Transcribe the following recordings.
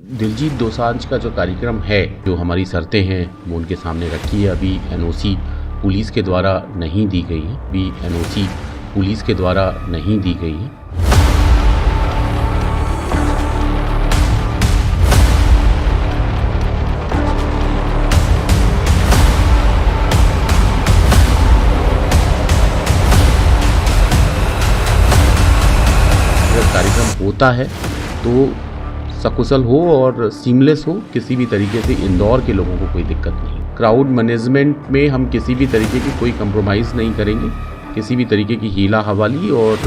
दिलजीत दोसांझ का जो कार्यक्रम है, जो हमारी शर्तें हैं वो उनके सामने रखी है। अभी एनओसी पुलिस के द्वारा नहीं दी गई है, अभी एनओसी पुलिस के द्वारा नहीं दी गई है। अगर कार्यक्रम होता है तो सकुशल हो और सीमलेस हो, किसी भी तरीके से इंदौर के लोगों को कोई दिक्कत नहीं। क्राउड मैनेजमेंट में हम किसी भी तरीके की कोई कंप्रोमाइज़ नहीं करेंगे, किसी भी तरीके की हीला हवाली और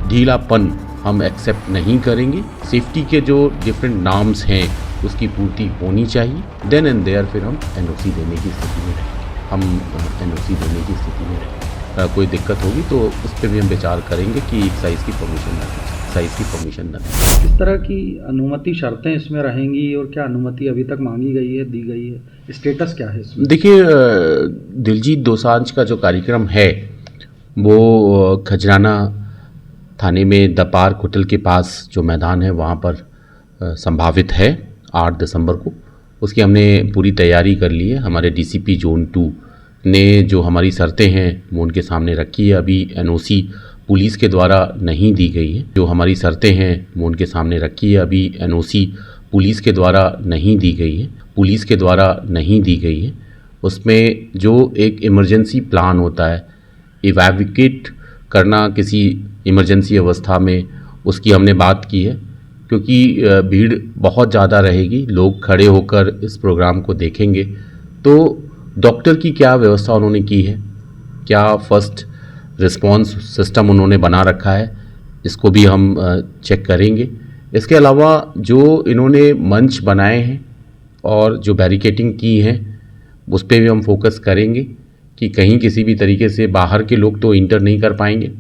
ढीलापन हम एक्सेप्ट नहीं करेंगे। सेफ्टी के जो डिफरेंट नाम्स हैं उसकी पूर्ति होनी चाहिए। देन एंड देयर फिर हम एनओसी देने की स्थिति में रहेंगे। एनओसी देने की स्थिति में रहेंगे। कोई दिक्कत होगी तो उस पर भी हम विचार करेंगे कि एक साइज़ की परमिशन न दें, साइज़ की परमिशन न दें। किस तरह की अनुमति शर्तें इसमें रहेंगी और क्या अनुमति अभी तक मांगी गई है, दी गई है, स्टेटस क्या है इसमें? देखिए, दिलजीत दोसांझ का जो कार्यक्रम है वो खजराना थाने में दपार होटल के पास जो मैदान है वहाँ पर संभावित है 8 दिसंबर को। उसकी हमने पूरी तैयारी कर ली है। हमारे डीसीपी जोन 2 ने जो हमारी शर्तें हैं वो उनके सामने रखी है। अभी एनओसी पुलिस के द्वारा नहीं दी गई है। जो हमारी शर्तें हैं वो उनके सामने रखी है। अभी एनओसी पुलिस के द्वारा नहीं दी गई है। पुलिस के द्वारा नहीं दी गई है। उसमें जो एक इमरजेंसी प्लान होता है, इवैक्यूएट करना किसी इमरजेंसी अवस्था में, उसकी हमने बात की है। क्योंकि भीड़ बहुत ज़्यादा रहेगी, लोग खड़े होकर इस प्रोग्राम को देखेंगे, तो डॉक्टर की क्या व्यवस्था उन्होंने की है, क्या फर्स्ट रिस्पांस सिस्टम उन्होंने बना रखा है, इसको भी हम चेक करेंगे। इसके अलावा जो इन्होंने मंच बनाए हैं और जो बैरिकेटिंग की है उस पर भी हम फोकस करेंगे कि कहीं किसी भी तरीके से बाहर के लोग तो इंटर नहीं कर पाएंगे।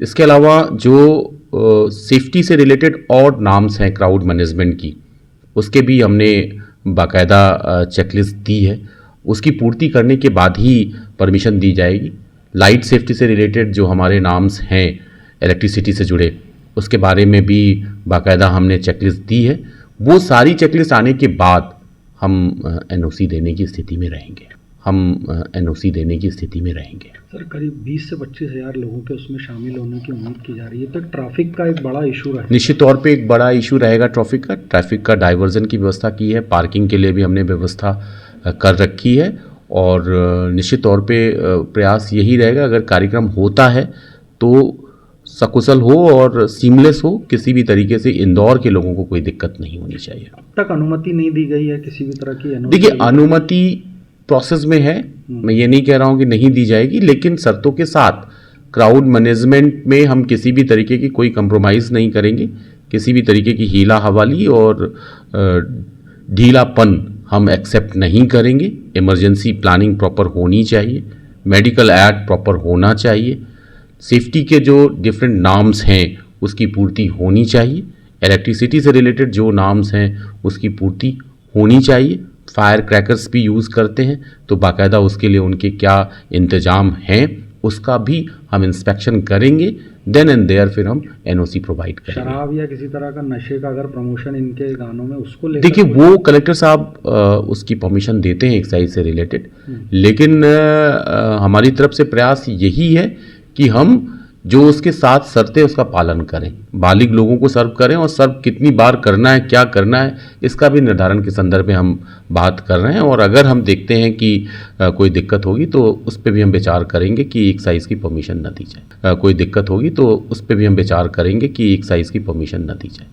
इसके अलावा जो सेफ्टी से रिलेटेड और नाम्स हैं क्राउड मैनेजमेंट की, उसके भी हमने बाकायदा चेकलिस्ट दी है। उसकी पूर्ति करने के बाद ही परमिशन दी जाएगी। लाइट सेफ्टी से रिलेटेड जो हमारे नाम्स हैं इलेक्ट्रिसिटी से जुड़े, उसके बारे में भी बाकायदा हमने चेकलिस्ट दी है। वो सारी चेकलिस्ट आने के बाद हम एनओसी देने की स्थिति में रहेंगे। एनओसी देने की स्थिति में रहेंगे। सर, करीब 20 से 25 हज़ार लोगों के उसमें शामिल होने की उम्मीद की जा रही है, तो ट्रैफिक का एक बड़ा इशू रहेगा। निश्चित तौर पे एक बड़ा इशू रहेगा ट्रैफिक का डाइवर्जन की व्यवस्था की है। पार्किंग के लिए भी हमने व्यवस्था कर रखी है और निश्चित तौर पे प्रयास यही रहेगा, अगर कार्यक्रम होता है तो सकुशल हो और सीमलेस हो, किसी भी तरीके से इंदौर के लोगों को कोई दिक्कत नहीं होनी चाहिए। अब तक अनुमति नहीं दी गई है किसी भी तरह की? देखिए, अनुमति प्रोसेस में है, मैं ये नहीं कह रहा हूँ कि नहीं दी जाएगी, लेकिन शर्तों के साथ। क्राउड मैनेजमेंट में हम किसी भी तरीके की कोई कंप्रोमाइज़ नहीं करेंगे, किसी भी तरीके की हीला हवाली और ढीलापन हम एक्सेप्ट नहीं करेंगे। इमरजेंसी प्लानिंग प्रॉपर होनी चाहिए, मेडिकल एक्ट प्रॉपर होना चाहिए, सेफ्टी के जो डिफरेंट नाम्स हैं उसकी पूर्ति होनी चाहिए, इलेक्ट्रिसिटी से रिलेटेड जो नाम्स हैं उसकी पूर्ति होनी चाहिए। फायर क्रैकर्स भी यूज़ करते हैं, तो बाकायदा उसके लिए उनके क्या इंतज़ाम हैं उसका भी हम इंस्पेक्शन करेंगे। देन एंड देयर फिर हम एनओसी प्रोवाइड करेंगे। शराब या किसी तरह का नशे का अगर प्रमोशन इनके गानों में, उसको लेकर देखिए, वो कलेक्टर साहब उसकी परमिशन देते हैं एक्साइज से रिलेटेड, लेकिन हमारी तरफ से प्रयास यही है कि हम जो उसके साथ शर्तें उसका पालन करें, बालिग लोगों को सर्व करें, और सर्व कितनी बार करना है, क्या करना है, इसका भी निर्धारण के संदर्भ में हम बात कर रहे हैं। और अगर हम देखते हैं कि कोई दिक्कत होगी तो उस पर भी हम विचार करेंगे कि एक साइज़ की परमिशन न दी जाए। कोई दिक्कत होगी तो उस पर भी हम विचार करेंगे कि एक साइज़ की परमिशन न दी जाए।